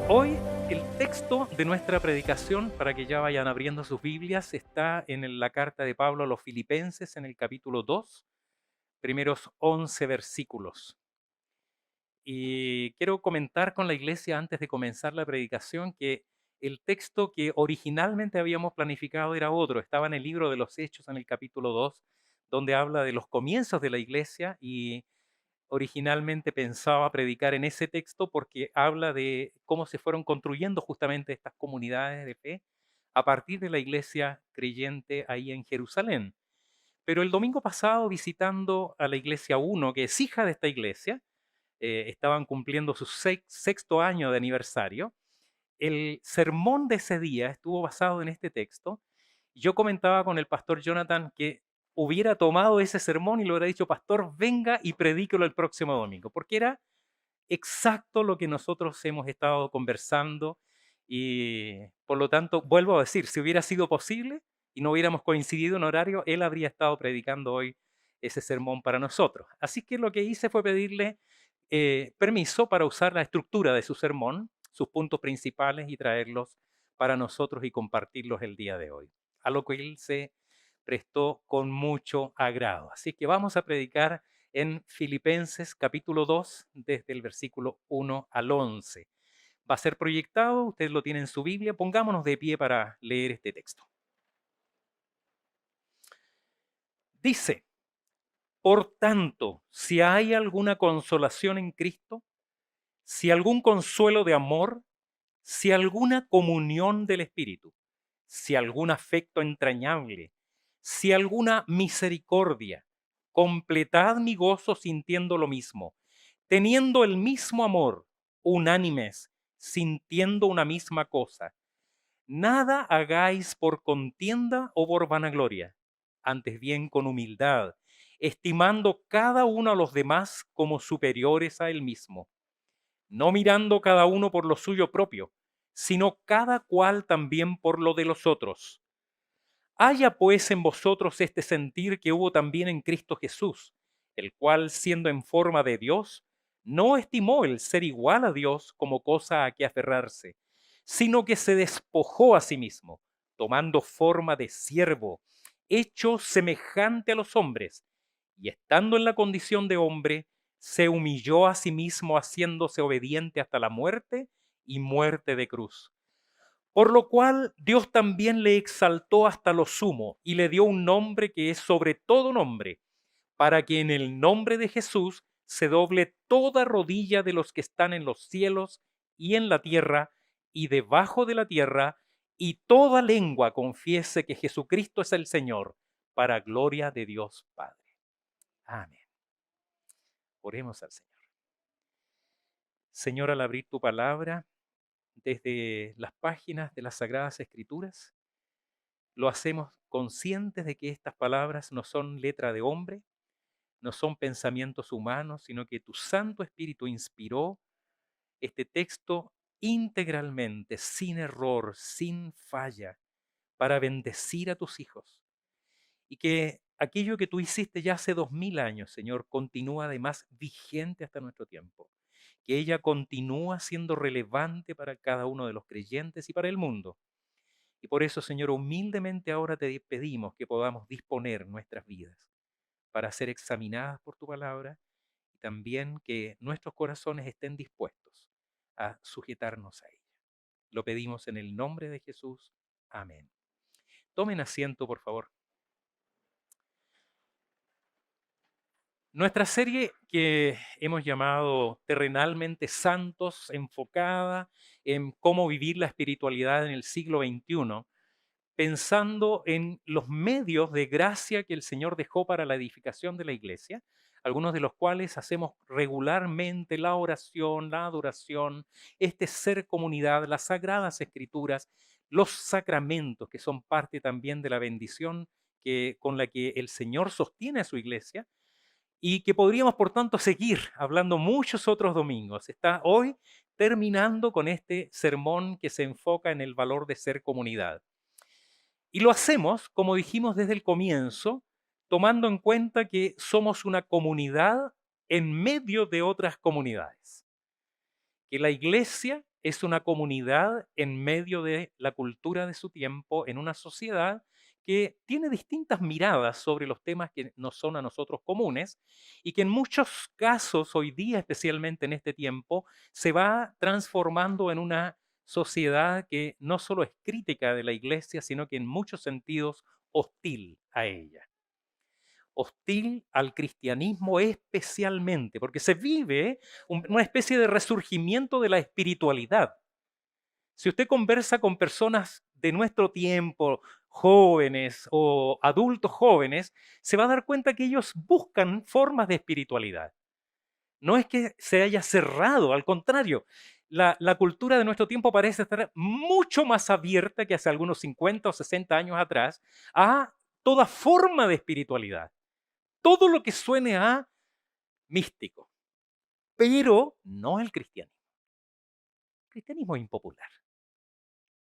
Hoy el texto de nuestra predicación, para que ya vayan abriendo sus Biblias, está en la carta de Pablo a los Filipenses en el capítulo 2, primeros 11 versículos. Y quiero comentar con la iglesia antes de comenzar la predicación que el texto que originalmente habíamos planificado era otro, estaba en el libro de los Hechos en el capítulo 2, donde habla de los comienzos de la iglesia y originalmente pensaba predicar en ese texto porque habla de cómo se fueron construyendo justamente estas comunidades de fe a partir de la iglesia creyente ahí en Jerusalén. Pero el domingo pasado, visitando a la iglesia uno, que es hija de esta iglesia, estaban cumpliendo su sexto año de aniversario. El sermón de ese día estuvo basado en este texto. Yo comentaba con el pastor Jonathan que hubiera tomado ese sermón y le hubiera dicho: pastor, venga y predíquelo el próximo domingo, porque era exacto lo que nosotros hemos estado conversando y por lo tanto, vuelvo a decir, si hubiera sido posible y no hubiéramos coincidido en horario, él habría estado predicando hoy ese sermón para nosotros. Así que lo que hice fue pedirle permiso para usar la estructura de su sermón, sus puntos principales y traerlos para nosotros y compartirlos el día de hoy, a lo que él se prestó con mucho agrado. Así que vamos a predicar en Filipenses capítulo 2, desde el versículo 1 al 11. Va a ser proyectado, usted lo tiene en su Biblia, pongámonos de pie para leer este texto. Dice: por tanto, si hay alguna consolación en Cristo, si algún consuelo de amor, si alguna comunión del Espíritu, si algún afecto entrañable, si alguna misericordia, completad mi gozo sintiendo lo mismo, teniendo el mismo amor, unánimes, sintiendo una misma cosa. Nada hagáis por contienda o por vanagloria, antes bien con humildad, estimando cada uno a los demás como superiores a él mismo, no mirando cada uno por lo suyo propio, sino cada cual también por lo de los otros. Haya pues en vosotros este sentir que hubo también en Cristo Jesús, el cual, siendo en forma de Dios, no estimó el ser igual a Dios como cosa a que aferrarse, sino que se despojó a sí mismo, tomando forma de siervo, hecho semejante a los hombres, y estando en la condición de hombre, se humilló a sí mismo, haciéndose obediente hasta la muerte y muerte de cruz. Por lo cual Dios también le exaltó hasta lo sumo y le dio un nombre que es sobre todo nombre, para que en el nombre de Jesús se doble toda rodilla de los que están en los cielos y en la tierra y debajo de la tierra, y toda lengua confiese que Jesucristo es el Señor, para gloria de Dios Padre. Amén. Oremos al Señor. Señor, al abrir tu palabra desde las páginas de las Sagradas Escrituras, lo hacemos conscientes de que estas palabras no son letra de hombre, no son pensamientos humanos, sino que tu Santo Espíritu inspiró este texto integralmente, sin error, sin falla, para bendecir a tus hijos. Y que aquello que tú hiciste ya hace 2000 años, Señor, continúa además vigente hasta nuestro tiempo. Que ella continúa siendo relevante para cada uno de los creyentes y para el mundo. Y por eso, Señor, humildemente ahora te pedimos que podamos disponer nuestras vidas para ser examinadas por tu palabra y también que nuestros corazones estén dispuestos a sujetarnos a ella. Lo pedimos en el nombre de Jesús. Amén. Tomen asiento, por favor. Nuestra serie que hemos llamado Terrenalmente Santos, enfocada en cómo vivir la espiritualidad en el siglo XXI, pensando en los medios de gracia que el Señor dejó para la edificación de la iglesia, algunos de los cuales hacemos regularmente: la oración, la adoración, este ser comunidad, las sagradas escrituras, los sacramentos, que son parte también de la bendición con la que el Señor sostiene a su iglesia, y que podríamos, por tanto, seguir hablando muchos otros domingos. Está hoy terminando con este sermón que se enfoca en el valor de ser comunidad. Y lo hacemos, como dijimos desde el comienzo, tomando en cuenta que somos una comunidad en medio de otras comunidades. Que la iglesia es una comunidad en medio de la cultura de su tiempo, en una sociedad que tiene distintas miradas sobre los temas que nos son a nosotros comunes y que en muchos casos hoy día, especialmente en este tiempo, se va transformando en una sociedad que no solo es crítica de la iglesia, sino que en muchos sentidos hostil a ella. Hostil al cristianismo especialmente, porque se vive una especie de resurgimiento de la espiritualidad. Si usted conversa con personas de nuestro tiempo, jóvenes o adultos jóvenes, se va a dar cuenta que ellos buscan formas de espiritualidad. No es que se haya cerrado, al contrario, la cultura de nuestro tiempo parece estar mucho más abierta que hace algunos 50 o 60 años atrás a toda forma de espiritualidad. Todo lo que suene a místico, pero no el cristianismo. El cristianismo es impopular.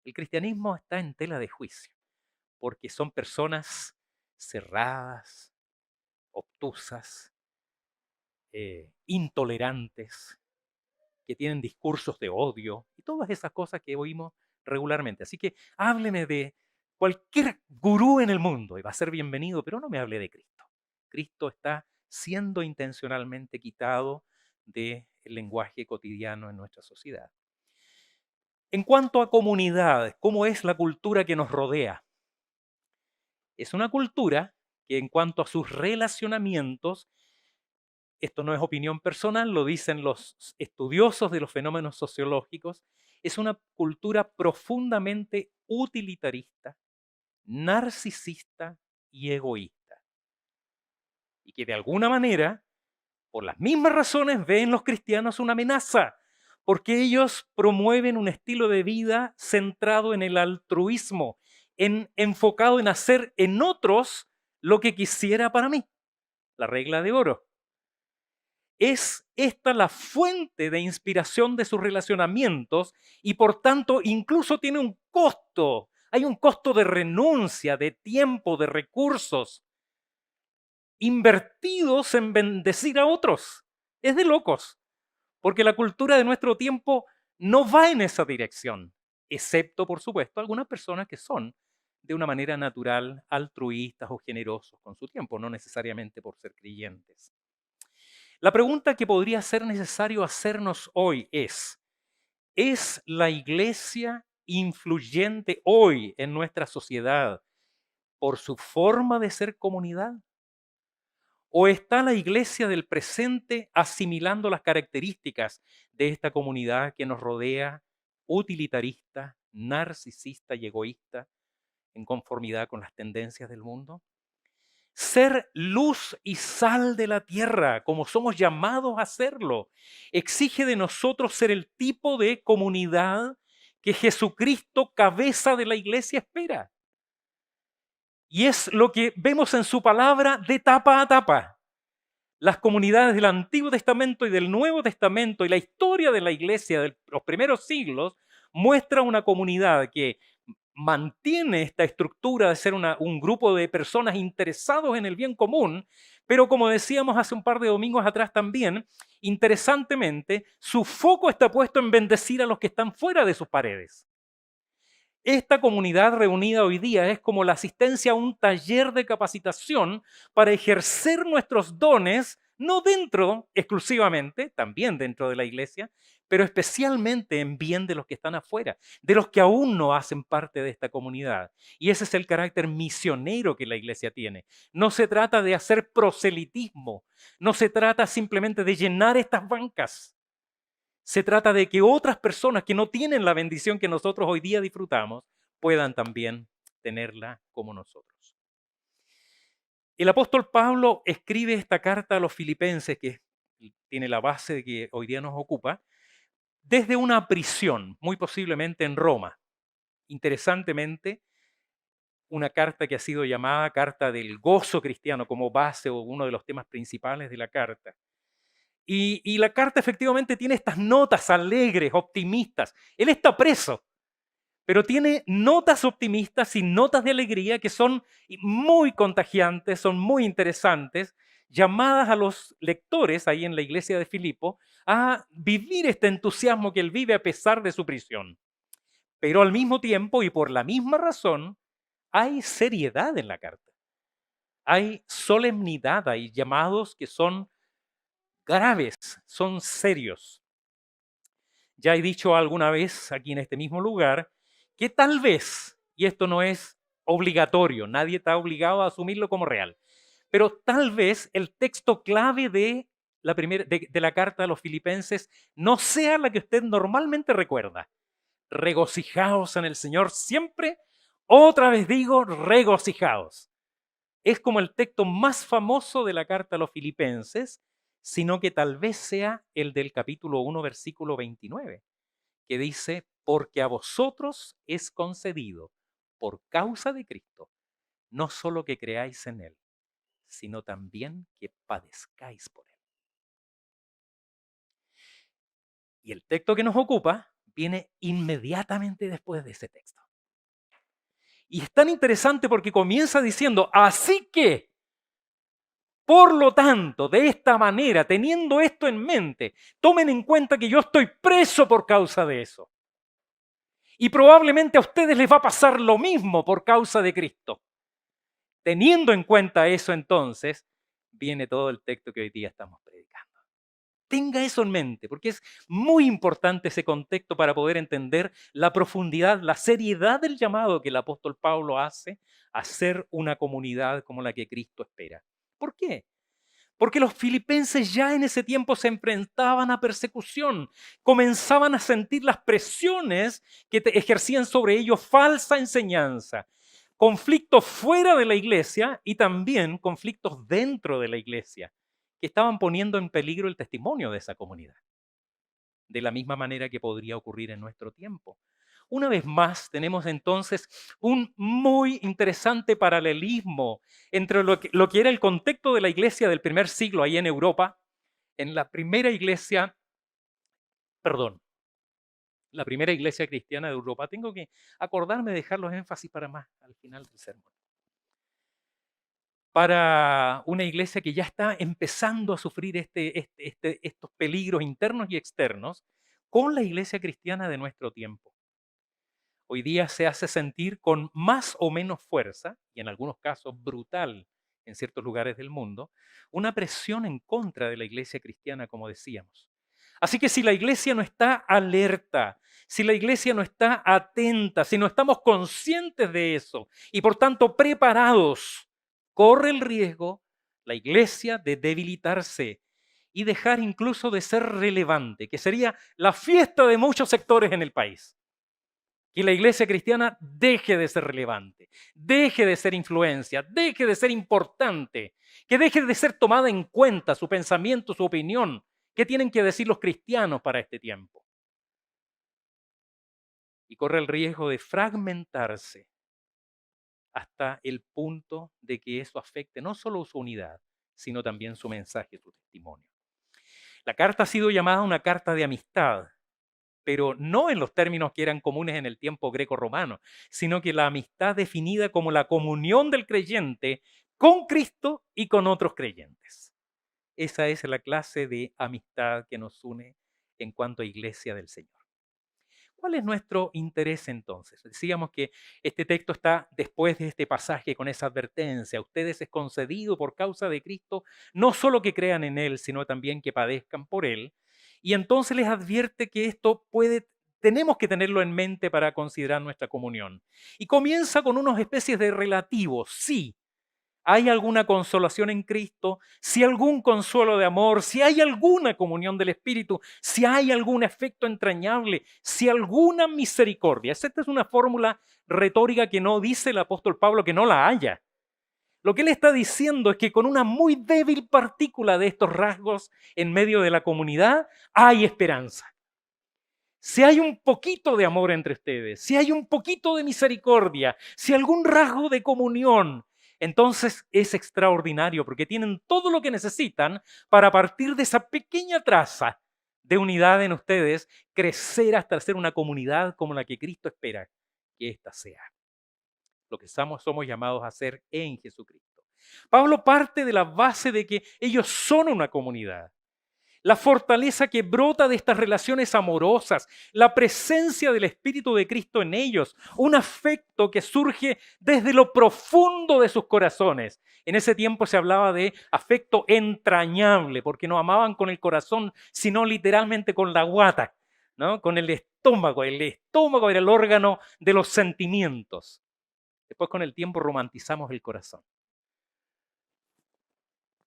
El cristianismo está en tela de juicio, porque son personas cerradas, obtusas, intolerantes, que tienen discursos de odio y todas esas cosas que oímos regularmente. Así que hábleme de cualquier gurú en el mundo y va a ser bienvenido, pero no me hable de Cristo. Cristo está siendo intencionalmente quitado del lenguaje cotidiano en nuestra sociedad. En cuanto a comunidades, ¿cómo es la cultura que nos rodea? Es una cultura que en cuanto a sus relacionamientos, esto no es opinión personal, lo dicen los estudiosos de los fenómenos sociológicos, es una cultura profundamente utilitarista, narcisista y egoísta. Y que de alguna manera, por las mismas razones, ven los cristianos una amenaza, porque ellos promueven un estilo de vida centrado en el altruismo, enfocado en hacer en otros lo que quisiera para mí, la regla de oro. Es esta la fuente de inspiración de sus relacionamientos y por tanto incluso tiene un costo. Hay un costo de renuncia, de tiempo, de recursos invertidos en bendecir a otros. Es de locos, porque la cultura de nuestro tiempo no va en esa dirección, excepto, por supuesto, algunas personas que son de una manera natural altruistas o generosos con su tiempo, no necesariamente por ser creyentes. La pregunta que podría ser necesario hacernos hoy ¿es la iglesia influyente hoy en nuestra sociedad por su forma de ser comunidad? ¿O está la iglesia del presente asimilando las características de esta comunidad que nos rodea, utilitarista, narcisista y egoísta, en conformidad con las tendencias del mundo? Ser luz y sal de la tierra, como somos llamados a hacerlo, exige de nosotros ser el tipo de comunidad que Jesucristo, cabeza de la iglesia, espera. Y es lo que vemos en su palabra de tapa a tapa. Las comunidades del Antiguo Testamento y del Nuevo Testamento y la historia de la iglesia de los primeros siglos muestra una comunidad que mantiene esta estructura de ser un grupo de personas interesados en el bien común, pero como decíamos hace un par de domingos atrás también, interesantemente, su foco está puesto en bendecir a los que están fuera de sus paredes. Esta comunidad reunida hoy día es como la asistencia a un taller de capacitación para ejercer nuestros dones, no dentro exclusivamente, también dentro de la iglesia, pero especialmente en bien de los que están afuera, de los que aún no hacen parte de esta comunidad. Y ese es el carácter misionero que la iglesia tiene. No se trata de hacer proselitismo, no se trata simplemente de llenar estas bancas. Se trata de que otras personas que no tienen la bendición que nosotros hoy día disfrutamos puedan también tenerla como nosotros. El apóstol Pablo escribe esta carta a los filipenses, que tiene la base que hoy día nos ocupa, desde una prisión, muy posiblemente en Roma. Interesantemente, una carta que ha sido llamada carta del gozo cristiano como base o uno de los temas principales de la carta. Y la carta efectivamente tiene estas notas alegres, optimistas. Él está preso, pero tiene notas optimistas y notas de alegría que son muy contagiantes, son muy interesantes, llamadas a los lectores ahí en la iglesia de Filipo a vivir este entusiasmo que él vive a pesar de su prisión. Pero al mismo tiempo y por la misma razón, hay seriedad en la carta. Hay solemnidad, hay llamados que son graves, son serios. Ya he dicho alguna vez aquí en este mismo lugar que tal vez, y esto no es obligatorio, nadie está obligado a asumirlo como real, pero tal vez el texto clave de de la carta a los filipenses no sea la que usted normalmente recuerda. Regocijaos en el Señor siempre. Otra vez digo, regocijaos. Es como el texto más famoso de la carta a los filipenses, sino que tal vez sea el del capítulo 1, versículo 29, que dice, porque a vosotros es concedido, por causa de Cristo, no solo que creáis en Él, sino también que padezcáis por Él. Y el texto que nos ocupa viene inmediatamente después de ese texto. Y es tan interesante porque comienza diciendo, así que, por lo tanto, de esta manera, teniendo esto en mente, tomen en cuenta que yo estoy preso por causa de eso. Y probablemente a ustedes les va a pasar lo mismo por causa de Cristo. Teniendo en cuenta eso, entonces, viene todo el texto que hoy día estamos predicando. Tenga eso en mente, porque es muy importante ese contexto para poder entender la profundidad, la seriedad del llamado que el apóstol Pablo hace a ser una comunidad como la que Cristo espera. ¿Por qué? Porque los filipenses ya en ese tiempo se enfrentaban a persecución, comenzaban a sentir las presiones que ejercían sobre ellos falsa enseñanza, conflictos fuera de la iglesia y también conflictos dentro de la iglesia, que estaban poniendo en peligro el testimonio de esa comunidad, de la misma manera que podría ocurrir en nuestro tiempo. Una vez más, tenemos entonces un muy interesante paralelismo entre lo que era el contexto de la iglesia del primer siglo ahí en Europa, en la primera iglesia, perdón, la primera iglesia cristiana de Europa. Tengo que acordarme de dejar los énfasis para más al final del sermón. Para una iglesia que ya está empezando a sufrir estos peligros internos y externos, con la iglesia cristiana de nuestro tiempo. Hoy día se hace sentir con más o menos fuerza, y en algunos casos brutal en ciertos lugares del mundo, una presión en contra de la iglesia cristiana, como decíamos. Así que si la iglesia no está alerta, si la iglesia no está atenta, si no estamos conscientes de eso y por tanto preparados, corre el riesgo la iglesia de debilitarse y dejar incluso de ser relevante, que sería la fiesta de muchos sectores en el país. Que la iglesia cristiana deje de ser relevante, deje de ser influencia, deje de ser importante, que deje de ser tomada en cuenta su pensamiento, su opinión. ¿Qué tienen que decir los cristianos para este tiempo? Y corre el riesgo de fragmentarse hasta el punto de que eso afecte no solo su unidad, sino también su mensaje, su testimonio. La carta ha sido llamada una carta de amistad, pero no en los términos que eran comunes en el tiempo greco-romano, sino que la amistad definida como la comunión del creyente con Cristo y con otros creyentes. Esa es la clase de amistad que nos une en cuanto a iglesia del Señor. ¿Cuál es nuestro interés entonces? Decíamos que este texto está después de este pasaje con esa advertencia. A ustedes es concedido por causa de Cristo no solo que crean en Él, sino también que padezcan por Él. Y entonces les advierte que tenemos que tenerlo en mente para considerar nuestra comunión. Y comienza con unas especies de relativos. Sí, hay alguna consolación en Cristo, si algún consuelo de amor, si hay alguna comunión del Espíritu, si hay algún efecto entrañable, si alguna misericordia. Esta es una fórmula retórica que no dice el apóstol Pablo que no la haya. Lo que él está diciendo es que con una muy débil partícula de estos rasgos en medio de la comunidad hay esperanza. Si hay un poquito de amor entre ustedes, si hay un poquito de misericordia, si algún rasgo de comunión, entonces es extraordinario porque tienen todo lo que necesitan para partir de esa pequeña traza de unidad en ustedes, crecer hasta ser una comunidad como la que Cristo espera que ésta sea. Lo que somos llamados a ser en Jesucristo. Pablo parte de la base de que ellos son una comunidad. La fortaleza que brota de estas relaciones amorosas, la presencia del Espíritu de Cristo en ellos, un afecto que surge desde lo profundo de sus corazones. En ese tiempo se hablaba de afecto entrañable, porque no amaban con el corazón, sino literalmente con la guata, ¿no? Con el estómago. El estómago era el órgano de los sentimientos. Después con el tiempo romantizamos el corazón.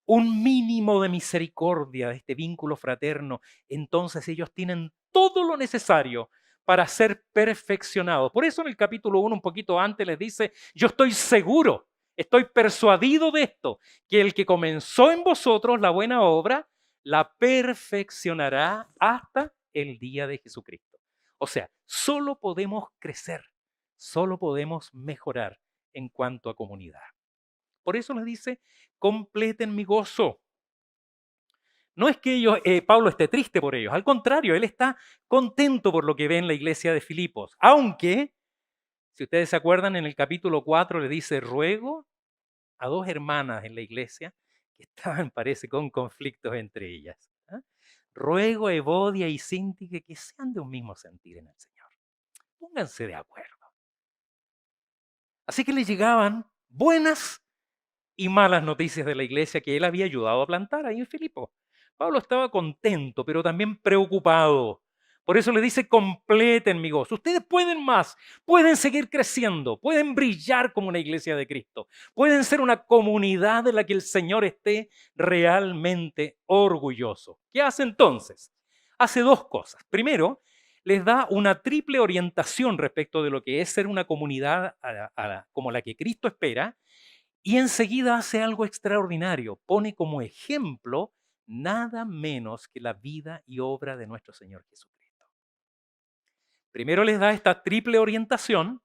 Un mínimo de misericordia, de este vínculo fraterno, entonces ellos tienen todo lo necesario para ser perfeccionados. Por eso en el capítulo 1, un poquito antes, les dice, yo estoy seguro, estoy persuadido de esto, que el que comenzó en vosotros la buena obra, la perfeccionará hasta el día de Jesucristo. O sea, solo podemos crecer, solo podemos mejorar en cuanto a comunidad. Por eso les dice, completen mi gozo. No es que Pablo esté triste por ellos, al contrario, él está contento por lo que ve en la iglesia de Filipos. Aunque, si ustedes se acuerdan, en el capítulo 4 le dice, ruego a dos hermanas en la iglesia que estaban, parece, con conflictos entre ellas. ¿Ah? Ruego a Evodia y Síntique que sean de un mismo sentir en el Señor. Pónganse de acuerdo. Así que le llegaban buenas y malas noticias de la iglesia que él había ayudado a plantar ahí en Filipo. Pablo estaba contento, pero también preocupado. Por eso le dice, completen mi gozo. Ustedes pueden más, pueden seguir creciendo, pueden brillar como una iglesia de Cristo, pueden ser una comunidad de la que el Señor esté realmente orgulloso. ¿Qué hace entonces? Hace dos cosas. Primero, les da una triple orientación respecto de lo que es ser una comunidad como la que Cristo espera, y enseguida hace algo extraordinario. Pone como ejemplo nada menos que la vida y obra de nuestro Señor Jesucristo. Primero les da esta triple orientación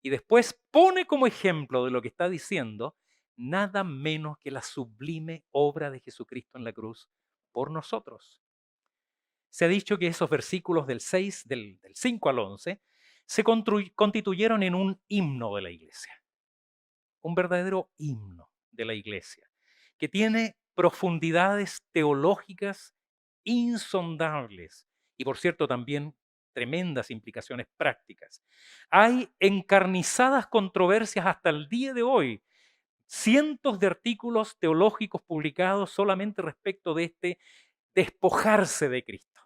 y después pone como ejemplo de lo que está diciendo nada menos que la sublime obra de Jesucristo en la cruz por nosotros. Se ha dicho que esos versículos del 5 al 11 se constituyeron en un himno de la iglesia. Un verdadero himno de la iglesia, que tiene profundidades teológicas insondables y, por cierto, también tremendas implicaciones prácticas. Hay encarnizadas controversias hasta el día de hoy, cientos de artículos teológicos publicados solamente respecto de este despojarse de Cristo.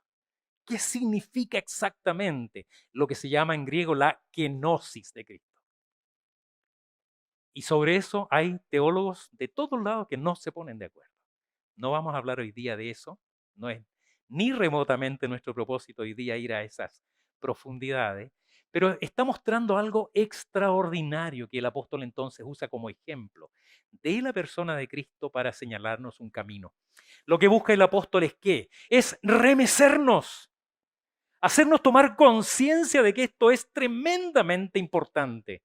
¿Qué significa exactamente lo que se llama en griego la kenosis de Cristo? Y sobre eso hay teólogos de todos lados que no se ponen de acuerdo. No vamos a hablar hoy día de eso, no es ni remotamente nuestro propósito hoy día ir a esas profundidades, pero está mostrando algo extraordinario que el apóstol entonces usa como ejemplo de la persona de Cristo para señalarnos un camino. Lo que busca el apóstol es ¿qué? Es remecernos, hacernos tomar conciencia de que esto es tremendamente importante,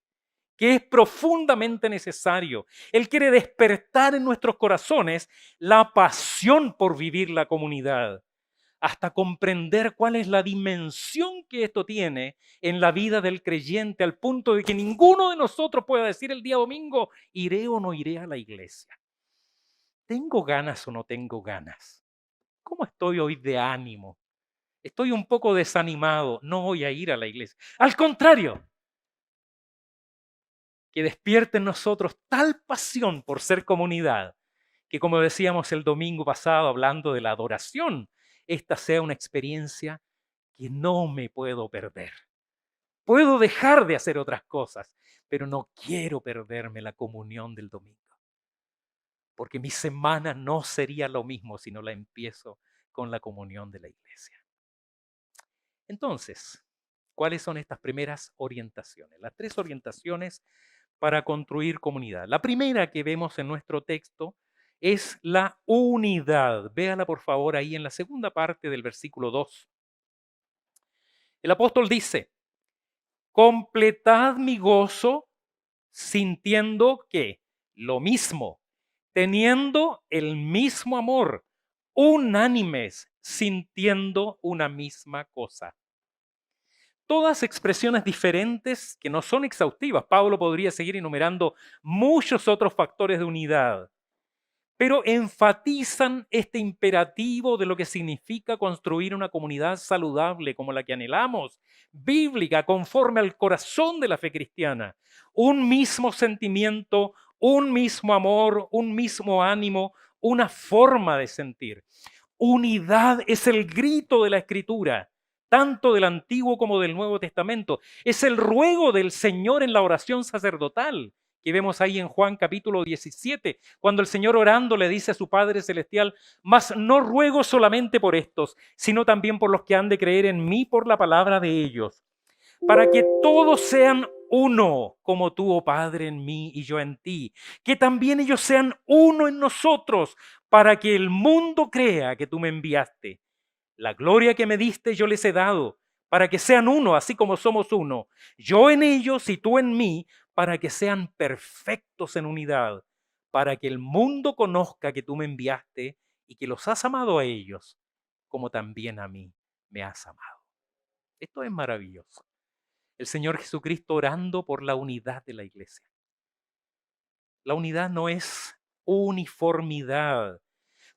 que es profundamente necesario. Él quiere despertar en nuestros corazones la pasión por vivir la comunidad, hasta comprender cuál es la dimensión que esto tiene en la vida del creyente, al punto de que ninguno de nosotros pueda decir el día domingo, ¿iré o no iré a la iglesia? ¿Tengo ganas o no tengo ganas? ¿Cómo estoy hoy de ánimo? Estoy un poco desanimado, no voy a ir a la iglesia. Al contrario, que despierte en nosotros tal pasión por ser comunidad, que como decíamos el domingo pasado hablando de la adoración, esta sea una experiencia que no me puedo perder. Puedo dejar de hacer otras cosas, pero no quiero perderme la comunión del domingo, porque mi semana no sería lo mismo si no la empiezo con la comunión de la iglesia. Entonces, ¿cuáles son estas primeras orientaciones? Las tres orientaciones para construir comunidad. La primera que vemos en nuestro texto es la unidad. Véala por favor ahí en la segunda parte del versículo 2. El apóstol dice, completad mi gozo sintiendo que lo mismo, teniendo el mismo amor, unánimes, sintiendo una misma cosa. Todas expresiones diferentes que no son exhaustivas. Pablo podría seguir enumerando muchos otros factores de unidad, pero enfatizan este imperativo de lo que significa construir una comunidad saludable como la que anhelamos, bíblica, conforme al corazón de la fe cristiana. Un mismo sentimiento, un mismo amor, un mismo ánimo, una forma de sentir. Unidad es el grito de la Escritura, tanto del Antiguo como del Nuevo Testamento. Es el ruego del Señor en la oración sacerdotal que vemos ahí en Juan capítulo 17, cuando el Señor orando le dice a su Padre Celestial: mas no ruego solamente por estos, sino también por los que han de creer en mí por la palabra de ellos, para que todos sean uno, como tú, oh Padre, en mí y yo en ti, que también ellos sean uno en nosotros, para que el mundo crea que tú me enviaste. La gloria que me diste yo les he dado, para que sean uno, así como somos uno. Yo en ellos y tú en mí, para que sean perfectos en unidad, para que el mundo conozca que tú me enviaste y que los has amado a ellos, como también a mí me has amado. Esto es maravilloso. El Señor Jesucristo orando por la unidad de la iglesia. La unidad no es uniformidad.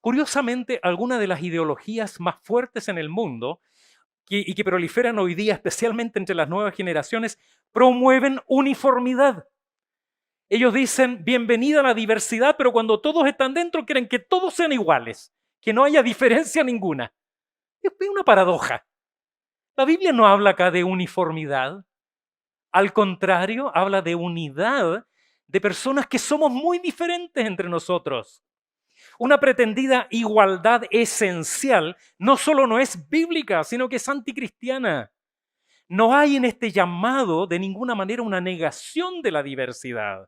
Curiosamente, algunas de las ideologías más fuertes en el mundo y que proliferan hoy día, especialmente entre las nuevas generaciones, promueven uniformidad. Ellos dicen bienvenida a la diversidad, pero cuando todos están dentro quieren que todos sean iguales, que no haya diferencia ninguna. Es una paradoja. La Biblia no habla acá de uniformidad. Al contrario, habla de unidad de personas que somos muy diferentes entre nosotros. Una pretendida igualdad esencial no solo no es bíblica, sino que es anticristiana. No hay en este llamado de ninguna manera una negación de la diversidad,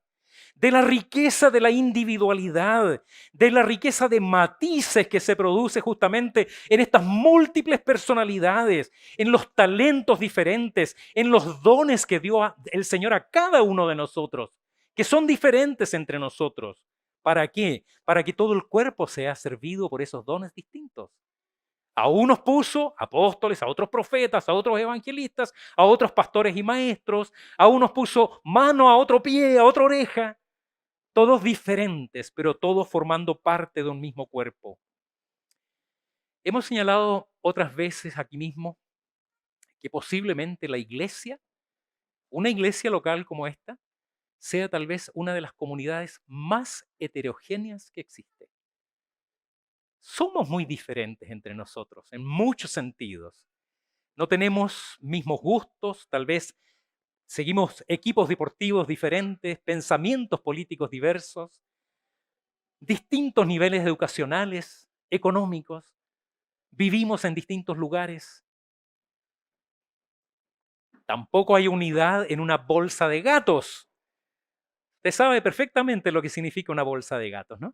de la riqueza de la individualidad, de la riqueza de matices que se produce justamente en estas múltiples personalidades, en los talentos diferentes, en los dones que dio el Señor a cada uno de nosotros, que son diferentes entre nosotros. ¿Para qué? Para que todo el cuerpo sea servido por esos dones distintos. A unos puso apóstoles, a otros profetas, a otros evangelistas, a otros pastores y maestros, a unos puso mano, a otro pie, a otra oreja. Todos diferentes, pero todos formando parte de un mismo cuerpo. Hemos señalado otras veces aquí mismo que posiblemente la iglesia, una iglesia local como esta, sea tal vez una de las comunidades más heterogéneas que existe. Somos muy diferentes entre nosotros en muchos sentidos. No tenemos mismos gustos, tal vez seguimos equipos deportivos diferentes, pensamientos políticos diversos, distintos niveles educacionales, económicos, vivimos en distintos lugares. Tampoco hay unidad en una bolsa de gatos. Usted sabe perfectamente lo que significa una bolsa de gatos, ¿no?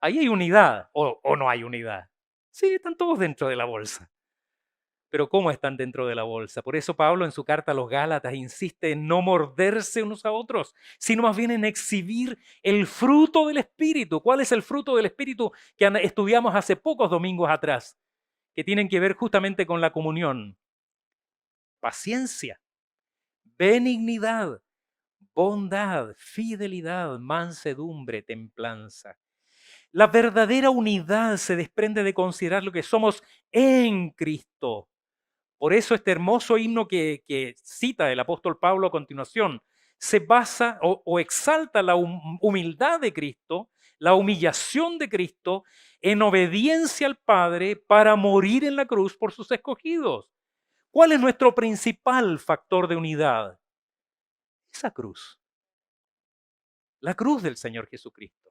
Ahí hay unidad o no hay unidad. Sí, están todos dentro de la bolsa. Pero ¿cómo están dentro de la bolsa? Por eso Pablo en su carta a los Gálatas insiste en no morderse unos a otros, sino más bien en exhibir el fruto del Espíritu. ¿Cuál es el fruto del Espíritu que estudiamos hace pocos domingos atrás? Que tienen que ver justamente con la comunión. Paciencia, benignidad, bondad, fidelidad, mansedumbre, templanza. La verdadera unidad se desprende de considerar lo que somos en Cristo. Por eso este hermoso himno que cita el apóstol Pablo a continuación se basa o exalta la humildad de Cristo, la humillación de Cristo en obediencia al Padre para morir en la cruz por sus escogidos. ¿Cuál es nuestro principal factor de unidad? Esa cruz, la cruz del Señor Jesucristo.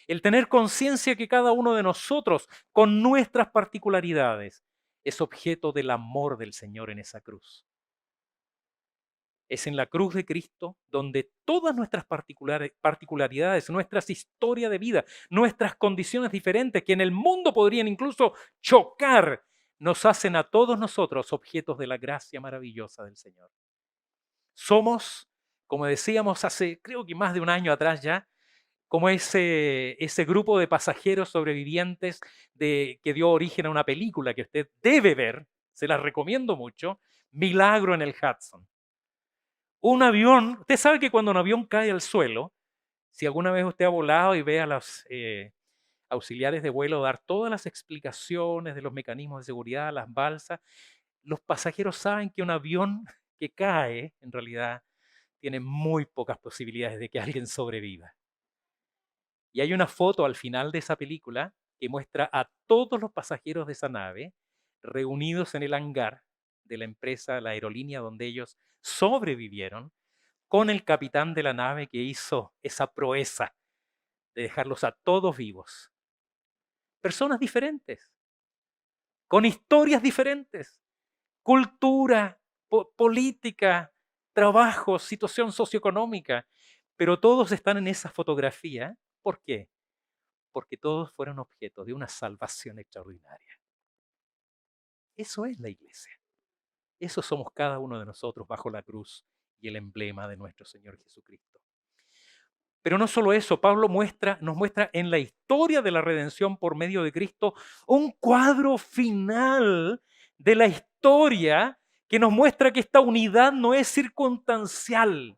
El tener conciencia que cada uno de nosotros, con nuestras particularidades, es objeto del amor del Señor en esa cruz. Es en la cruz de Cristo donde todas nuestras particularidades, nuestras historias de vida, nuestras condiciones diferentes, que en el mundo podrían incluso chocar, nos hacen a todos nosotros objetos de la gracia maravillosa del Señor. Somos, como decíamos hace creo que más de un año atrás ya, como ese grupo de pasajeros sobrevivientes que dio origen a una película que usted debe ver, se las recomiendo mucho. Milagro en el Hudson. Un avión, usted sabe que cuando un avión cae al suelo, si alguna vez usted ha volado y ve a los auxiliares de vuelo dar todas las explicaciones de los mecanismos de seguridad, las balsas, los pasajeros saben que un avión que cae, en realidad, tiene muy pocas posibilidades de que alguien sobreviva. Y hay una foto al final de esa película que muestra a todos los pasajeros de esa nave reunidos en el hangar de la empresa, la aerolínea donde ellos sobrevivieron, con el capitán de la nave que hizo esa proeza de dejarlos a todos vivos. Personas diferentes, con historias diferentes, cultura, política, trabajo, situación socioeconómica, pero todos están en esa fotografía. ¿Por qué? Porque todos fueron objeto de una salvación extraordinaria. Eso es la iglesia. Eso somos cada uno de nosotros bajo la cruz y el emblema de nuestro Señor Jesucristo. Pero no solo eso, Pablo nos muestra en la historia de la redención por medio de Cristo un cuadro final de la historia que nos muestra que esta unidad no es circunstancial.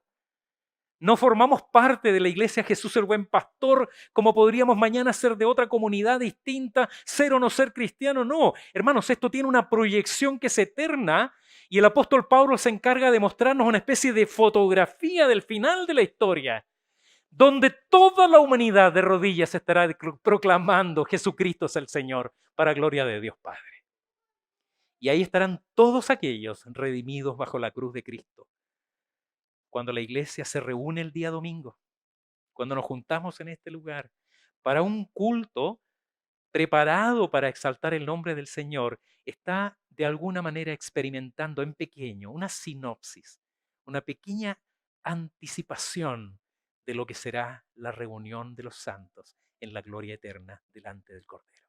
No formamos parte de la iglesia Jesús el Buen Pastor, como podríamos mañana ser de otra comunidad distinta, ser o no ser cristiano. No, hermanos, esto tiene una proyección que es eterna y el apóstol Pablo se encarga de mostrarnos una especie de fotografía del final de la historia, donde toda la humanidad de rodillas estará proclamando Jesucristo es el Señor, para gloria de Dios Padre. Y ahí estarán todos aquellos redimidos bajo la cruz de Cristo. Cuando la iglesia se reúne el día domingo, cuando nos juntamos en este lugar para un culto preparado para exaltar el nombre del Señor, está de alguna manera experimentando en pequeño una sinopsis, una pequeña anticipación de lo que será la reunión de los santos en la gloria eterna delante del Cordero.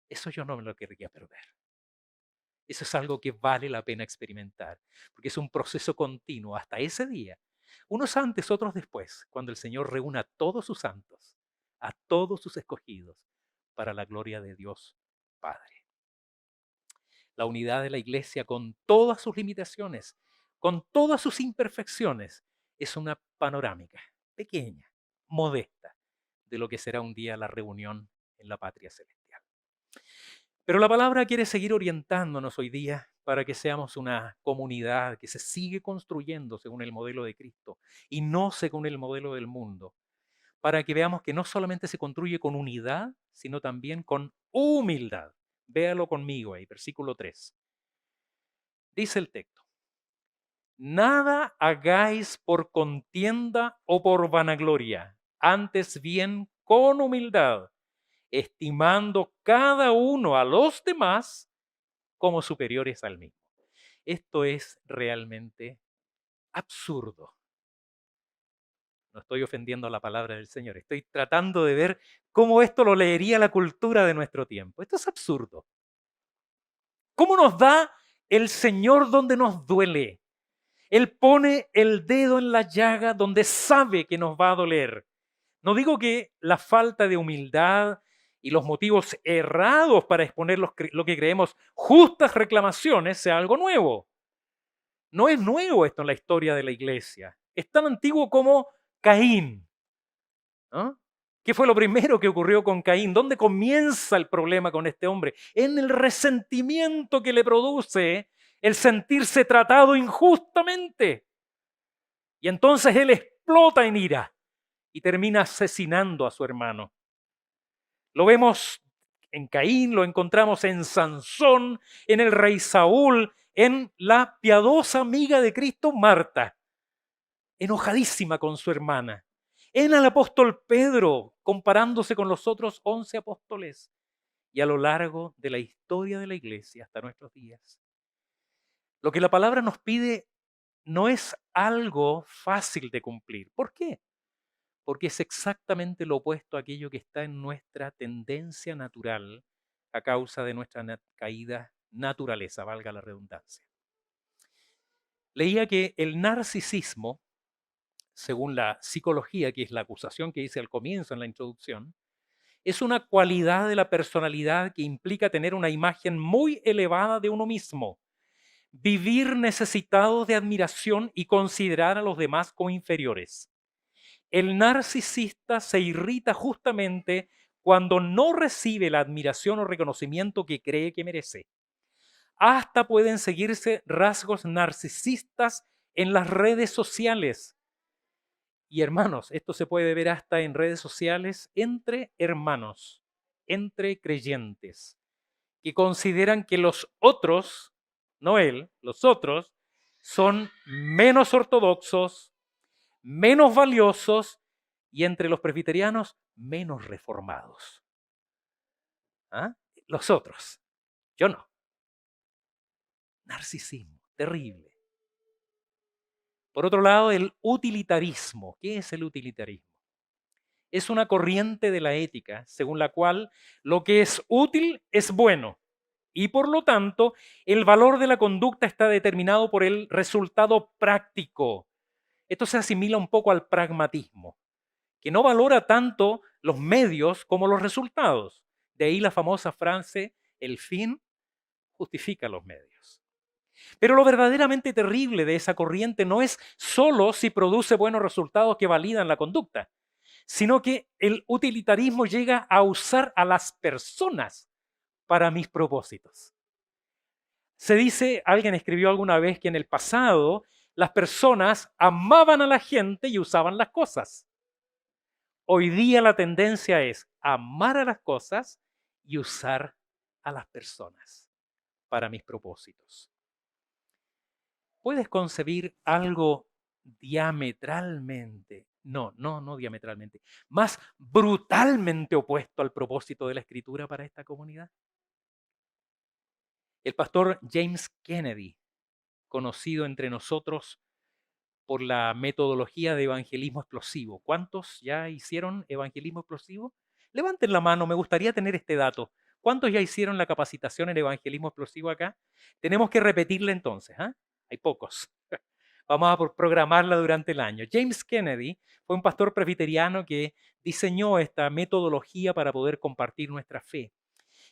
Eso yo no me lo querría perder. Eso es algo que vale la pena experimentar, porque es un proceso continuo hasta ese día. Unos antes, otros después, cuando el Señor reúna a todos sus santos, a todos sus escogidos, para la gloria de Dios Padre. La unidad de la iglesia, con todas sus limitaciones, con todas sus imperfecciones, es una panorámica pequeña, modesta, de lo que será un día la reunión en la patria celestial. Pero la palabra quiere seguir orientándonos hoy día para que seamos una comunidad que se sigue construyendo según el modelo de Cristo y no según el modelo del mundo, para que veamos que no solamente se construye con unidad, sino también con humildad. Véalo conmigo ahí, versículo 3. Dice el texto: nada hagáis por contienda o por vanagloria, antes bien con humildad, estimando cada uno a los demás como superiores al mismo. Esto es realmente absurdo. No estoy ofendiendo a la palabra del Señor, estoy tratando de ver cómo esto lo leería la cultura de nuestro tiempo. Esto es absurdo. ¿Cómo nos da el Señor donde nos duele? Él pone el dedo en la llaga donde sabe que nos va a doler. No digo que la falta de humildad y los motivos errados para exponer lo que creemos justas reclamaciones sea algo nuevo. No es nuevo esto en la historia de la iglesia. Es tan antiguo como Caín, ¿no? ¿Qué fue lo primero que ocurrió con Caín? ¿Dónde comienza el problema con este hombre? En el resentimiento que le produce el sentirse tratado injustamente. Y entonces él explota en ira y termina asesinando a su hermano. Lo vemos en Caín, lo encontramos en Sansón, en el rey Saúl, en la piadosa amiga de Cristo, Marta, enojadísima con su hermana. En el apóstol Pedro, comparándose con los otros 11 apóstoles. Y a lo largo de la historia de la iglesia hasta nuestros días. Lo que la palabra nos pide no es algo fácil de cumplir. ¿Por qué? Porque es exactamente lo opuesto a aquello que está en nuestra tendencia natural a causa de nuestra caída naturaleza, valga la redundancia. Leía que el narcisismo, según la psicología, que es la acusación que hice al comienzo en la introducción, es una cualidad de la personalidad que implica tener una imagen muy elevada de uno mismo, vivir necesitado de admiración y considerar a los demás como inferiores. El narcisista se irrita justamente cuando no recibe la admiración o reconocimiento que cree que merece. Hasta pueden seguirse rasgos narcisistas en las redes sociales. Y hermanos, esto se puede ver hasta en redes sociales entre hermanos, entre creyentes, que consideran que los otros, no él, los otros, son menos ortodoxos, menos valiosos y entre los presbiterianos menos reformados. ¿Ah? Los otros, yo no. Narcisismo, terrible. Por otro lado, el utilitarismo. ¿Qué es el utilitarismo? Es una corriente de la ética según la cual lo que es útil es bueno y por lo tanto el valor de la conducta está determinado por el resultado práctico. Esto se asimila un poco al pragmatismo, que no valora tanto los medios como los resultados. De ahí la famosa frase, el fin justifica los medios. Pero lo verdaderamente terrible de esa corriente no es solo si produce buenos resultados que validan la conducta, sino que el utilitarismo llega a usar a las personas para mis propósitos. Se dice, alguien escribió alguna vez que en el pasado las personas amaban a la gente y usaban las cosas. Hoy día la tendencia es amar a las cosas y usar a las personas para mis propósitos. ¿Puedes concebir algo diametralmente, no diametralmente, más brutalmente opuesto al propósito de la Escritura para esta comunidad? El pastor James Kennedy, conocido entre nosotros por la metodología de evangelismo explosivo. ¿Cuántos ya hicieron evangelismo explosivo? Levanten la mano, me gustaría tener este dato. ¿Cuántos ya hicieron la capacitación en evangelismo explosivo acá? Tenemos que repetirla entonces, ¿ah? Hay pocos. Vamos a programarla durante el año. James Kennedy fue un pastor presbiteriano que diseñó esta metodología para poder compartir nuestra fe.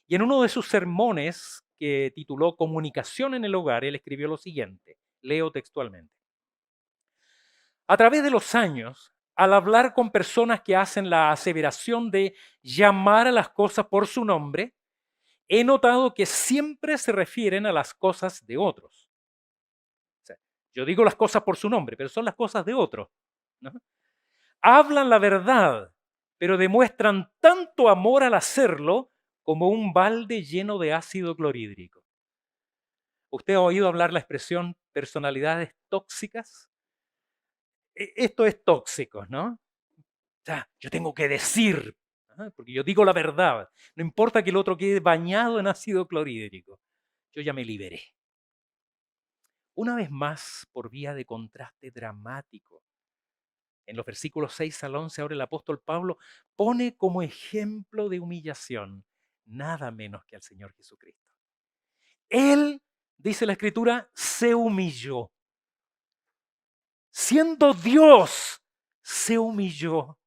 Y en uno de sus sermones, que tituló Comunicación en el Hogar, él escribió lo siguiente, leo textualmente. A través de los años, al hablar con personas que hacen la aseveración de llamar a las cosas por su nombre, he notado que siempre se refieren a las cosas de otros. O sea, yo digo las cosas por su nombre, pero son las cosas de otros, ¿no? Hablan la verdad, pero demuestran tanto amor al hacerlo como un balde lleno de ácido clorhídrico. ¿Usted ha oído hablar la expresión personalidades tóxicas? Esto es tóxico, ¿no? O sea, yo tengo que decir, ¿ah? Porque yo digo la verdad. No importa que el otro quede bañado en ácido clorhídrico. Yo ya me liberé. Una vez más, por vía de contraste dramático, en los versículos 6 al 11, ahora el apóstol Pablo pone como ejemplo de humillación nada menos que al Señor Jesucristo. Él, dice la Escritura, se humilló. Siendo Dios, se humilló.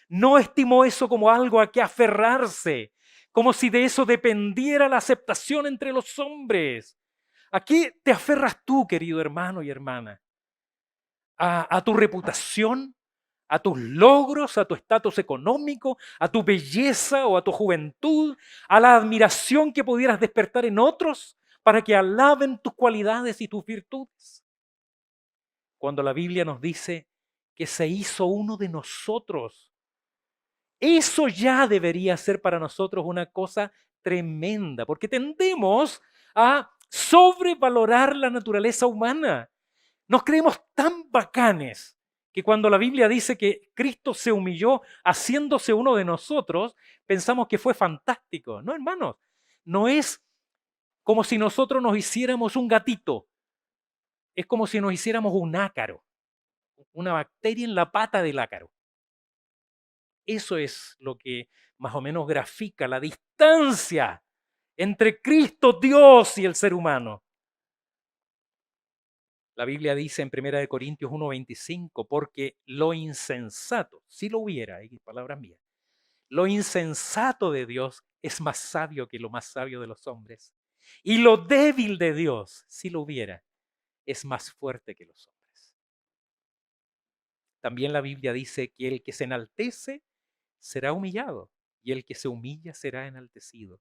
No estimó eso como algo a que aferrarse, como si de eso dependiera la aceptación entre los hombres. ¿A qué te aferras tú, querido hermano y hermana? ¿A tu reputación? ¿A tus logros? ¿A tu estatus económico? ¿A tu belleza o a tu juventud? ¿A la admiración que pudieras despertar en otros para que alaben tus cualidades y tus virtudes? Cuando la Biblia nos dice que se hizo uno de nosotros, eso ya debería ser para nosotros una cosa tremenda, porque tendemos a sobrevalorar la naturaleza humana. Nos creemos tan bacanes que cuando la Biblia dice que Cristo se humilló haciéndose uno de nosotros, pensamos que fue fantástico. No, hermanos, no es como si nosotros nos hiciéramos un gatito, es como si nos hiciéramos un ácaro, una bacteria en la pata del ácaro. Eso es lo que más o menos grafica la distancia entre Cristo Dios y el ser humano. La Biblia dice en 1 Corintios 1:25, porque lo insensato, si lo hubiera, hay palabras mías, Lo insensato de Dios es más sabio que lo más sabio de los hombres. Y lo débil de Dios, si lo hubiera, es más fuerte que los hombres. También la Biblia dice que el que se enaltece será humillado y el que se humilla será enaltecido.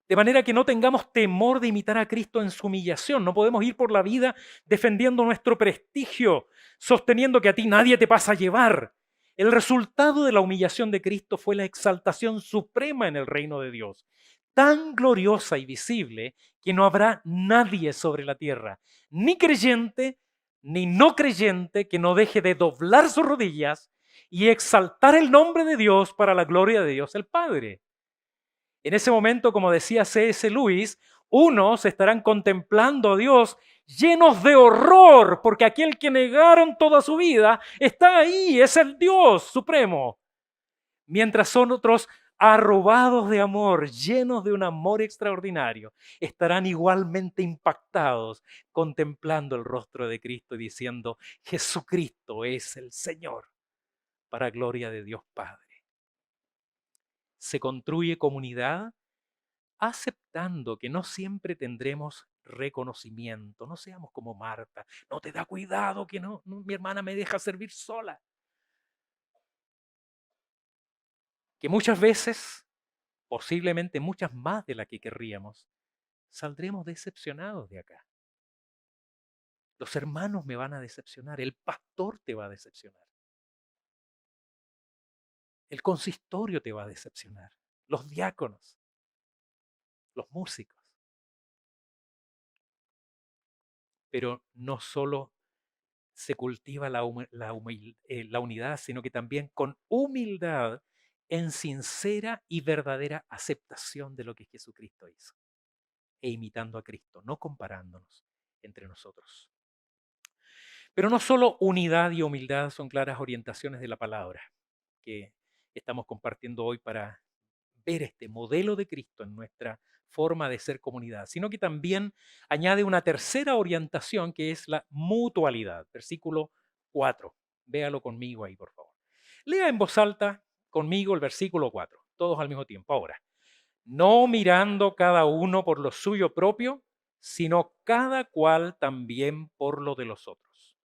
De manera que no tengamos temor de imitar a Cristo en su humillación. No podemos ir por la vida defendiendo nuestro prestigio, sosteniendo que a ti nadie te pasa a llevar. El resultado de la humillación de Cristo fue la exaltación suprema en el reino de Dios, tan gloriosa y visible que no habrá nadie sobre la tierra, ni creyente ni no creyente, que no deje de doblar sus rodillas y exaltar el nombre de Dios para la gloria de Dios el Padre. En ese momento, como decía C.S. Lewis, unos estarán contemplando a Dios llenos de horror, porque aquel que negaron toda su vida está ahí, es el Dios supremo. Mientras son otros arrobados de amor, llenos de un amor extraordinario, estarán igualmente impactados contemplando el rostro de Cristo y diciendo, Jesucristo es el Señor, para gloria de Dios Padre. Se construye comunidad aceptando que no siempre tendremos reconocimiento. No seamos como Marta. No te da cuidado que mi hermana me deja servir sola. Que muchas veces, posiblemente muchas más de las que querríamos, saldremos decepcionados de acá. Los hermanos me van a decepcionar, el pastor te va a decepcionar, el consistorio te va a decepcionar, los diáconos, los músicos. Pero no solo se cultiva la unidad, sino que también con humildad, en sincera y verdadera aceptación de lo que Jesucristo hizo, e imitando a Cristo, no comparándonos entre nosotros. Pero no solo unidad y humildad son claras orientaciones de la palabra que estamos compartiendo hoy para ver este modelo de Cristo en nuestra forma de ser comunidad, sino que también añade una tercera orientación que es la mutualidad. Versículo 4. Véalo conmigo ahí, por favor. Lea en voz alta conmigo el versículo 4, todos al mismo tiempo. Ahora, no mirando cada uno por lo suyo propio, sino cada cual también por lo de los otros.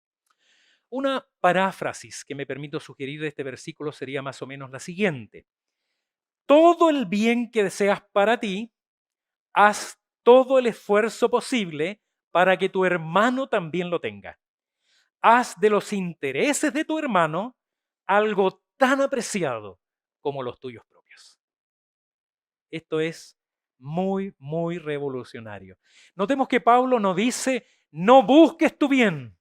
Una paráfrasis que me permito sugerir de este versículo sería más o menos la siguiente. Todo el bien que deseas para ti, haz todo el esfuerzo posible para que tu hermano también lo tenga. Haz de los intereses de tu hermano algo tan apreciado como los tuyos propios. Esto es muy, muy revolucionario. Notemos que Pablo no dice, no busques tu bien.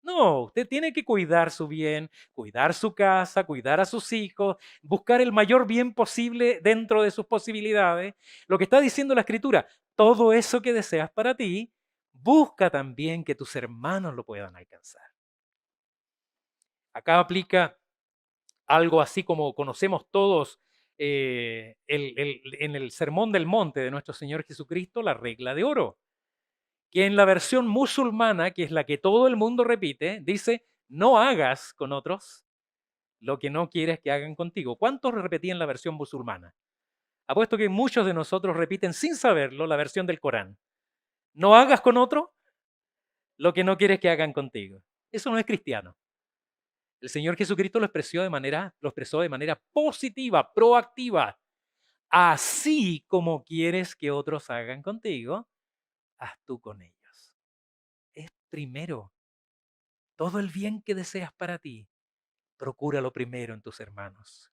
No, usted tiene que cuidar su bien, cuidar su casa, cuidar a sus hijos, buscar el mayor bien posible dentro de sus posibilidades. Lo que está diciendo la Escritura, todo eso que deseas para ti, busca también que tus hermanos lo puedan alcanzar. Acá aplica algo así como conocemos todos en el Sermón del Monte de nuestro Señor Jesucristo, la regla de oro, que en la versión musulmana, que es la que todo el mundo repite, dice, no hagas con otros lo que no quieres que hagan contigo. ¿Cuántos repetían la versión musulmana? Apuesto que muchos de nosotros repiten sin saberlo la versión del Corán. No hagas con otro lo que no quieres que hagan contigo. Eso no es cristiano. El Señor Jesucristo lo expresó de manera positiva, proactiva. Así como quieres que otros hagan contigo, haz tú con ellos. Es primero. Todo el bien que deseas para ti, procúralo primero en tus hermanos.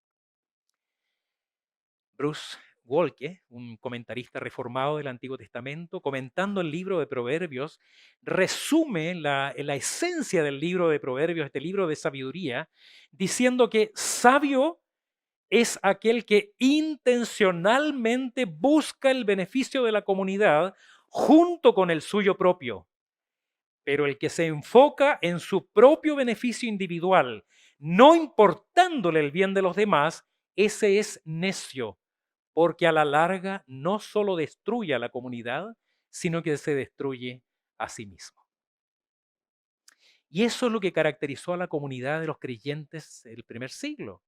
Bruce Waltke, un comentarista reformado del Antiguo Testamento, comentando el libro de Proverbios, resume la esencia del libro de Proverbios, este libro de sabiduría, diciendo que sabio es aquel que intencionalmente busca el beneficio de la comunidad junto con el suyo propio. Pero el que se enfoca en su propio beneficio individual, no importándole el bien de los demás, ese es necio, porque a la larga no solo destruye a la comunidad, sino que se destruye a sí mismo. Y eso es lo que caracterizó a la comunidad de los creyentes del primer siglo.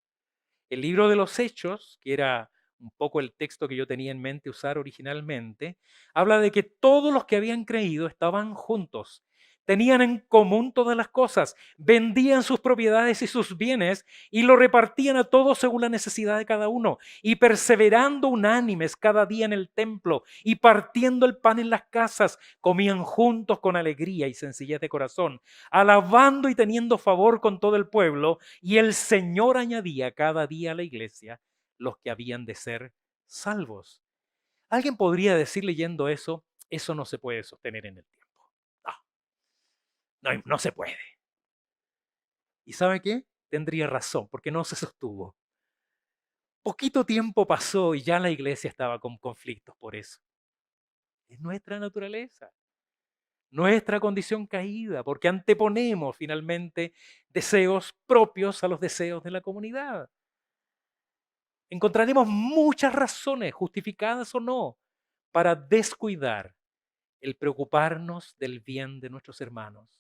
El libro de los Hechos, que era un poco el texto que yo tenía en mente usar originalmente, habla de que todos los que habían creído estaban juntos, tenían en común todas las cosas, vendían sus propiedades y sus bienes y lo repartían a todos según la necesidad de cada uno, y perseverando unánimes cada día en el templo y partiendo el pan en las casas, comían juntos con alegría y sencillez de corazón, alabando y teniendo favor con todo el pueblo, y el Señor añadía cada día a la iglesia los que habían de ser salvos. Alguien podría decir leyendo eso no se puede sostener en el tiempo. No se puede. ¿Y sabe qué? Tendría razón, porque no se sostuvo. Poquito tiempo pasó y ya la iglesia estaba con conflictos por eso. Es nuestra naturaleza, nuestra condición caída, porque anteponemos finalmente deseos propios a los deseos de la comunidad. Encontraremos muchas razones, justificadas o no, para descuidar el preocuparnos del bien de nuestros hermanos.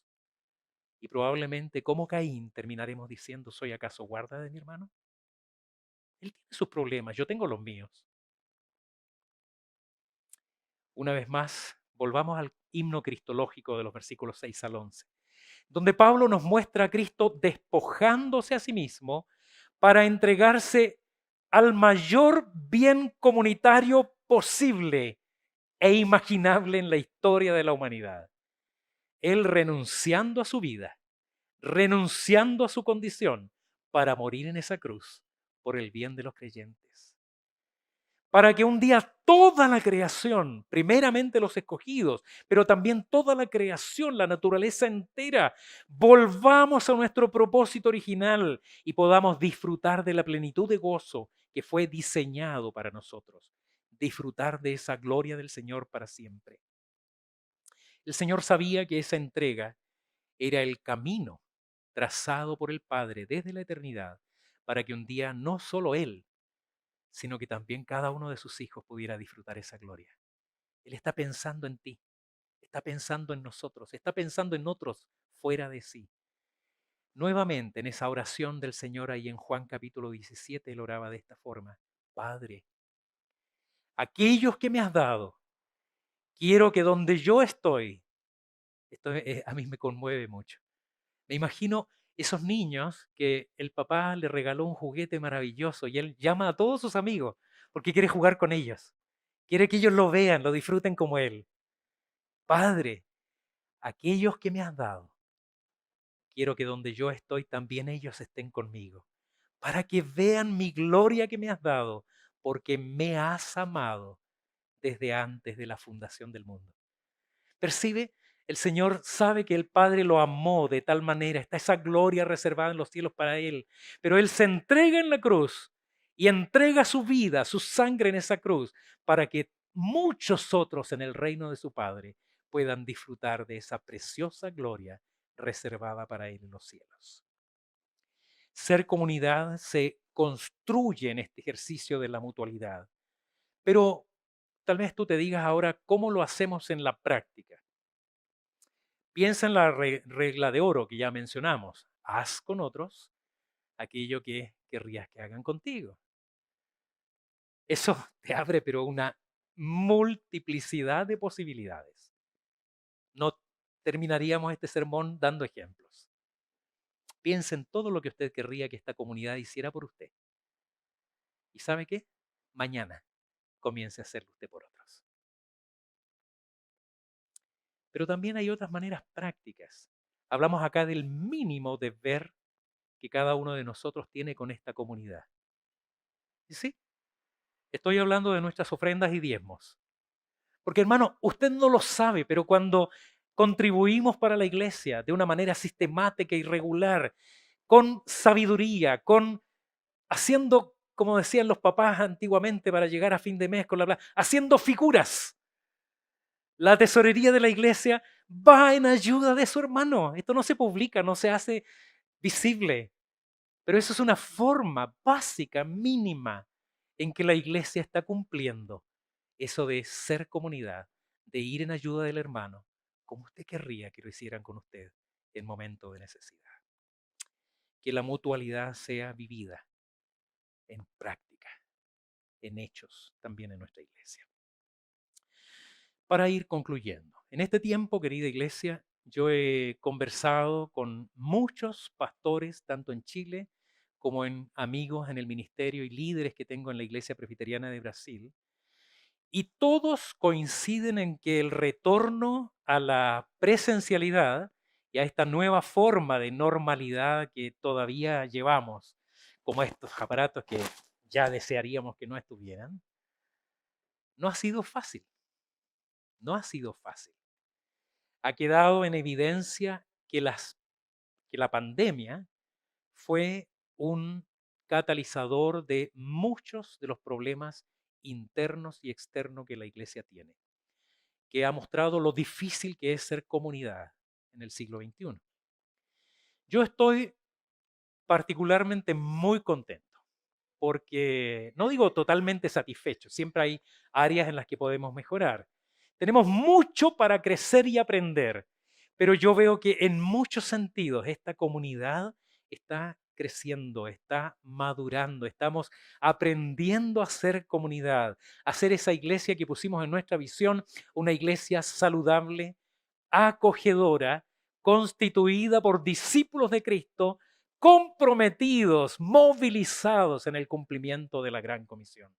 Y probablemente, como Caín, terminaremos diciendo, ¿soy acaso guarda de mi hermano? Él tiene sus problemas, yo tengo los míos. Una vez más, volvamos al himno cristológico de los versículos 6 al 11, donde Pablo nos muestra a Cristo despojándose a sí mismo para entregarse al mayor bien comunitario posible e imaginable en la historia de la humanidad. Él renunciando a su vida, renunciando a su condición para morir en esa cruz por el bien de los creyentes. Para que un día toda la creación, primeramente los escogidos, pero también toda la creación, la naturaleza entera, volvamos a nuestro propósito original y podamos disfrutar de la plenitud de gozo que fue diseñado para nosotros. Disfrutar de esa gloria del Señor para siempre. El Señor sabía que esa entrega era el camino trazado por el Padre desde la eternidad para que un día no solo Él, sino que también cada uno de sus hijos pudiera disfrutar esa gloria. Él está pensando en ti, está pensando en nosotros, está pensando en otros fuera de sí. Nuevamente, en esa oración del Señor ahí en Juan capítulo 17, Él oraba de esta forma: Padre, aquellos que me has dado, quiero que donde yo estoy, esto a mí me conmueve mucho. Me imagino esos niños que el papá le regaló un juguete maravilloso y él llama a todos sus amigos porque quiere jugar con ellos. Quiere que ellos lo vean, lo disfruten como él. Padre, aquellos que me has dado, quiero que donde yo estoy también ellos estén conmigo, para que vean mi gloria que me has dado, porque me has amado desde antes de la fundación del mundo. ¿Percibe? El Señor sabe que el Padre lo amó de tal manera, está esa gloria reservada en los cielos para Él, pero Él se entrega en la cruz y entrega su vida, su sangre en esa cruz, para que muchos otros en el reino de su Padre puedan disfrutar de esa preciosa gloria reservada para Él en los cielos. Ser comunidad se construye en este ejercicio de la mutualidad, pero tal vez tú te digas ahora, ¿cómo lo hacemos en la práctica? Piensa en la regla de oro que ya mencionamos. Haz con otros aquello que querrías que hagan contigo. Eso te abre, pero una multiplicidad de posibilidades. No terminaríamos este sermón dando ejemplos. Piensa en todo lo que usted querría que esta comunidad hiciera por usted. ¿Y sabe qué? Mañana comience a hacerlo usted por otros. Pero también hay otras maneras prácticas. Hablamos acá del mínimo deber que cada uno de nosotros tiene con esta comunidad. Y sí, estoy hablando de nuestras ofrendas y diezmos. Porque hermano, usted no lo sabe, pero cuando contribuimos para la iglesia de una manera sistemática y regular, con sabiduría, con haciendo, como decían los papás antiguamente para llegar a fin de mes con haciendo figuras. La tesorería de la iglesia va en ayuda de su hermano. Esto no se publica, no se hace visible. Pero eso es una forma básica, mínima, en que la iglesia está cumpliendo eso de ser comunidad, de ir en ayuda del hermano, como usted querría que lo hicieran con usted en momento de necesidad. Que la mutualidad sea vivida, en práctica, en hechos, también en nuestra iglesia. Para ir concluyendo, en este tiempo, querida iglesia, yo he conversado con muchos pastores, tanto en Chile como en amigos en el ministerio y líderes que tengo en la Iglesia Presbiteriana de Brasil, y todos coinciden en que el retorno a la presencialidad y a esta nueva forma de normalidad que todavía llevamos, como estos aparatos que ya desearíamos que no estuvieran, no ha sido fácil, no ha sido fácil. Ha quedado en evidencia que la pandemia fue un catalizador de muchos de los problemas internos y externos que la iglesia tiene, que ha mostrado lo difícil que es ser comunidad en el siglo XXI. Yo estoy particularmente muy contento porque, no digo totalmente satisfecho, siempre hay áreas en las que podemos mejorar. Tenemos mucho para crecer y aprender, pero yo veo que en muchos sentidos esta comunidad está creciendo, está madurando, estamos aprendiendo a ser comunidad, a ser esa iglesia que pusimos en nuestra visión, una iglesia saludable, acogedora, constituida por discípulos de Cristo, comprometidos, movilizados en el cumplimiento de la gran comisión.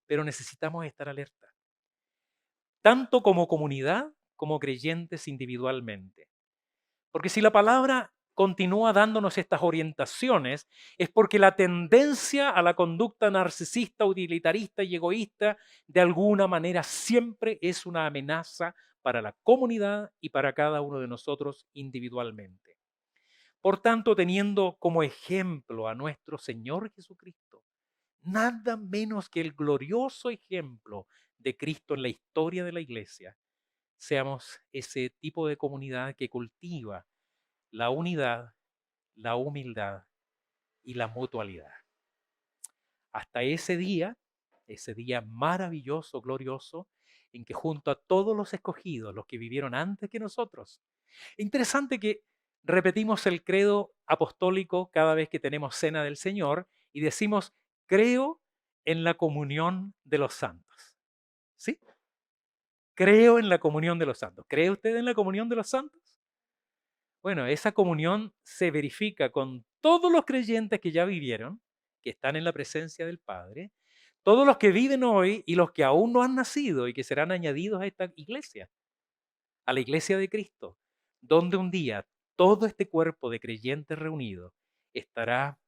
Pero necesitamos estar alerta, tanto como comunidad como creyentes individualmente. Porque si la palabra continúa dándonos estas orientaciones, es porque la tendencia a la conducta narcisista, utilitarista y egoísta, de alguna manera siempre es una amenaza para la comunidad y para cada uno de nosotros individualmente. Por tanto, teniendo como ejemplo a nuestro Señor Jesucristo, nada menos que el glorioso ejemplo de Cristo en la historia de la iglesia, seamos ese tipo de comunidad que cultiva la unidad, la humildad y la mutualidad. Hasta ese día maravilloso, glorioso, en que junto a todos los escogidos, los que vivieron antes que nosotros, interesante que repetimos el credo apostólico cada vez que tenemos cena del Señor y decimos, creo en la comunión de los santos. ¿Sí? Creo en la comunión de los santos. ¿Cree usted en la comunión de los santos? Bueno, esa comunión se verifica con todos los creyentes que ya vivieron, que están en la presencia del Padre, todos los que viven hoy y los que aún no han nacido y que serán añadidos a esta iglesia, a la iglesia de Cristo, donde un día todo este cuerpo de creyentes reunidos estará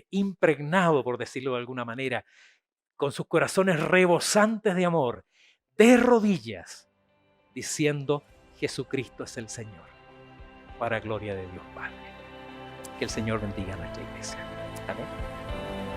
impregnado, por decirlo de alguna manera, con sus corazones rebosantes de amor, de rodillas, diciendo, Jesucristo es el Señor, para gloria de Dios Padre. Que el Señor bendiga a nuestra iglesia. Amén.